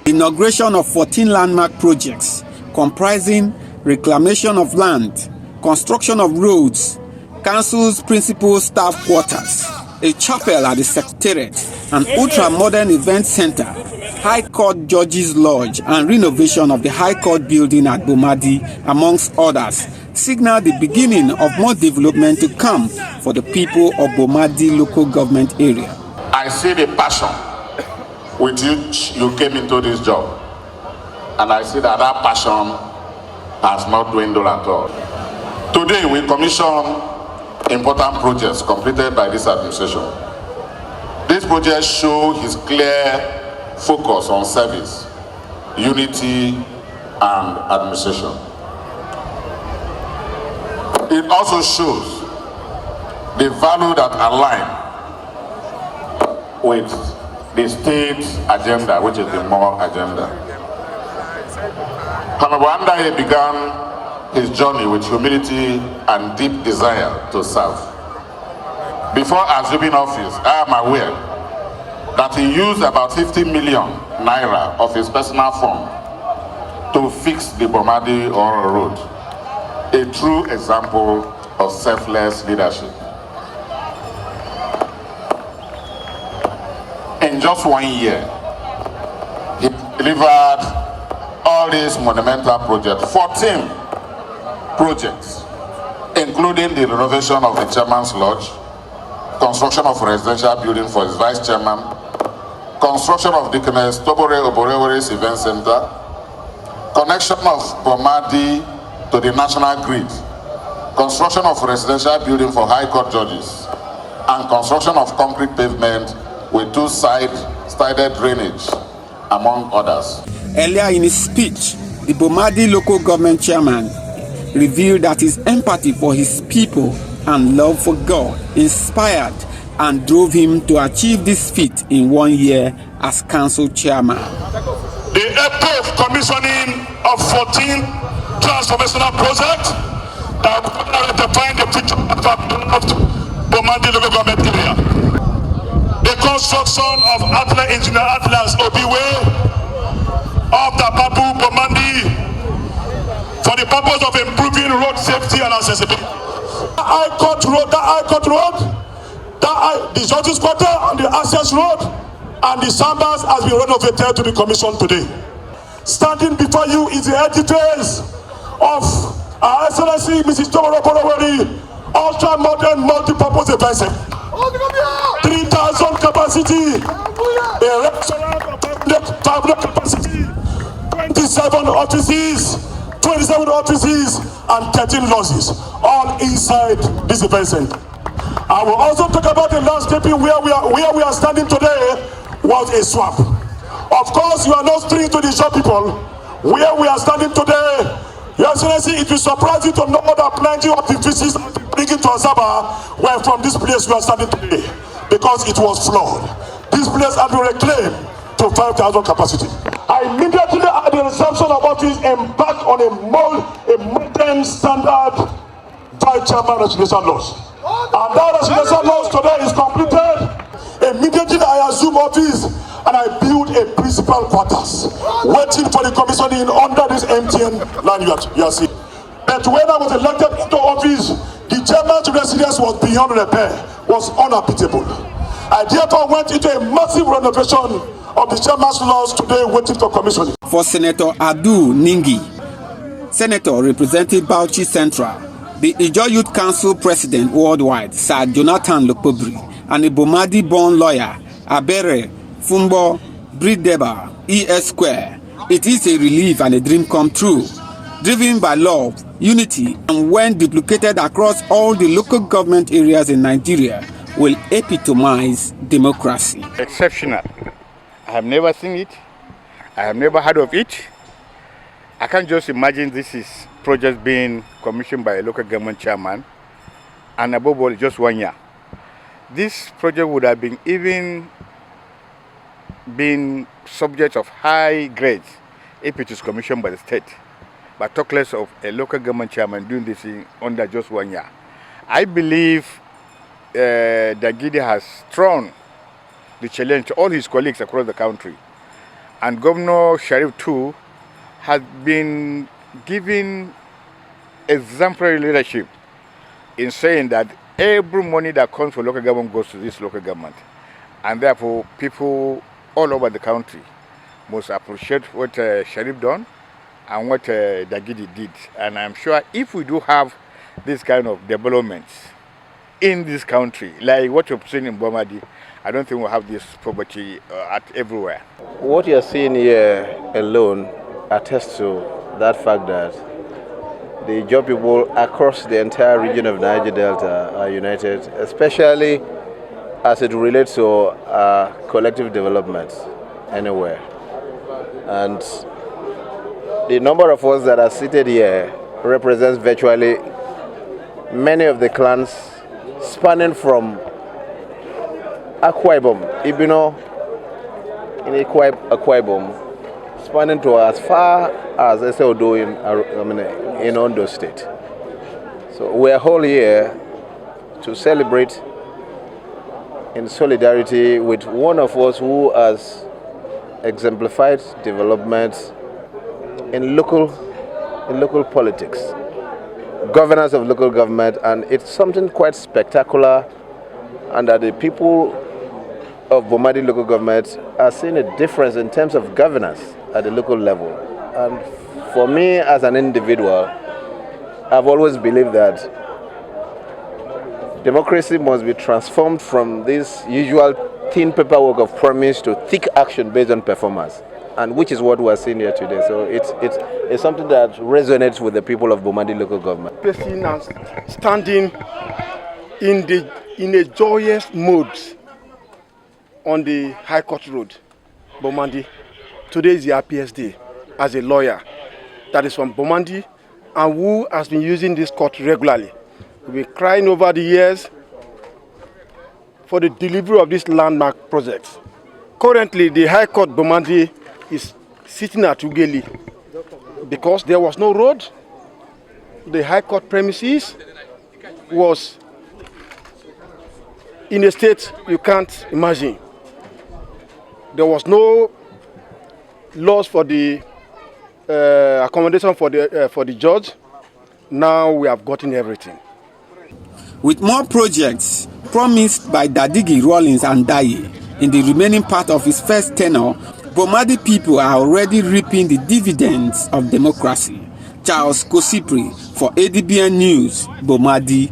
Inauguration of 14 landmark projects comprising reclamation of land, construction of roads, council's principal staff quarters, a chapel at the secretariat, an ultra-modern event center, High Court Judges Lodge, and renovation of the High Court building at Bomadi, amongst others, signal the beginning of more development to come for the people of Bomadi Local Government Area. I see the passion with which you came into this job, and I see that that passion has not dwindled at all. Today we commission important projects completed by this administration. These projects show his clear focus on service, unity, and administration. It also shows the value that align with the state agenda, which is the moral agenda. Hon Andaye began his journey with humility and deep desire to serve. Before assuming office, I am aware that he used about 50 million naira of his personal fund to fix the Bomadi Local Road, a true example of selfless leadership. In just 1 year, he delivered all these monumental projects, 14 projects, including the renovation of the Chairman's Lodge, construction of a residential building for his Vice Chairman, construction of the Oborevwori's Event Center, connection of Bomadi to the national grid, construction of a residential building for High Court judges, and construction of concrete pavement with two-sided drainage, among others. Earlier in his speech, the Bomadi Local Government Chairman revealed that his empathy for his people and love for God inspired and drove him to achieve this feat in 1 year as council chairman. The epic commissioning of 14 transformational projects that will define the future of Bomadi Local Government Area. The construction of Engineer Atlas Obiwe of the Babu Bomadi for the purpose of improving road safety and accessibility. The High Court Road, the Judges Quarter and the Access Road and the Sambas has been renovated to be commissioned today. Standing before you is the edifice of Our Excellency Mrs. Oborevwori ultra-modern multi-purpose event center. 3,000 capacity, a restaurant of 500 capacity, 27 offices and 13 lodges, all inside this event center. I will also talk about the landscaping where we are standing today was a swamp. Of course, you are not street to the shop people. Where we are standing today, Your Excellency, it will surprise you to know that plenty of the fishes bringing to Asaba were from this place we are standing today, because it was flawed. This place has been reclaimed to 5,000 capacity. I immediately at the reception of office embarked on a modern standard Vice Chairman residential laws. And that residential laws today is completed. Immediately I assume office and I build a principal quarters, waiting for the commissioning under this MTN land you are seeing. But when I was elected into office, the chairman's residence was beyond repair, was unhabitable. I therefore went into a massive renovation of the chairman's laws today, waiting for commissioning. For Senator Adu Ningi, Senator representing Bauchi Central, the Ijaw Youth Council President Worldwide, Sir Jonathan Lokpobri, and the Bomadi-born lawyer, Abere Fumbo Brideba, ES Square, it is a relief and a dream come true, driven by love, unity, and when duplicated across all the local government areas in Nigeria, will epitomize democracy. Exceptional. I have never seen it. I have never heard of it. I can't just imagine this is project being commissioned by a local government chairman, and above all, just 1 year. This project would have been subject of high grades if it is commissioned by the state, but talk less of a local government chairman doing this in under just 1 year. I believe Dagidi has thrown the challenge to all his colleagues across the country. And Governor Sharif too has been giving exemplary leadership in saying that every money that comes for local government goes to this local government. And therefore, people all over the country must appreciate what Sharif done and what Dagidi did. And I'm sure if we do have this kind of developments in this country, like what you've seen in Bomadi, I don't think we'll have this poverty everywhere. What you're seeing here alone attests to that fact that the Ijaw people across the entire region of Niger Delta are united, especially as it relates to collective development anywhere. And the number of us that are seated here represents virtually many of the clans spanning from Akwa Ibom, Ibino, in Akwa Ibom, spanning to as far as Eseodo in Ondo State. So we are all here to celebrate in solidarity with one of us who has exemplified development in local politics, governance of local government, and it's something quite spectacular, and that the people of Bomadi Local Government are seeing a difference in terms of governance at the local level. And for me as an individual, I've always believed that democracy must be transformed from this usual thin paperwork of promise to thick action based on performance, and which is what we are seeing here today. So it's something that resonates with the people of Bomadi Local Government. Facing and standing in a joyous mood on the High Court Road, Bomadi. Today is the happiest day as a lawyer that is from Bomadi and who has been using this court regularly. We've been crying over the years for the delivery of this landmark project. Currently, the High Court Bomadi is sitting at Ugeli because there was no road. The High Court premises was in a state you can't imagine. There was no laws for the accommodation for the judge. Now we have gotten everything. With more projects promised by Dagidi Rawlings Andaye in the remaining part of his first tenure, Bomadi people are already reaping the dividends of democracy. Charles Kosipre for ADBN News, Bomadi.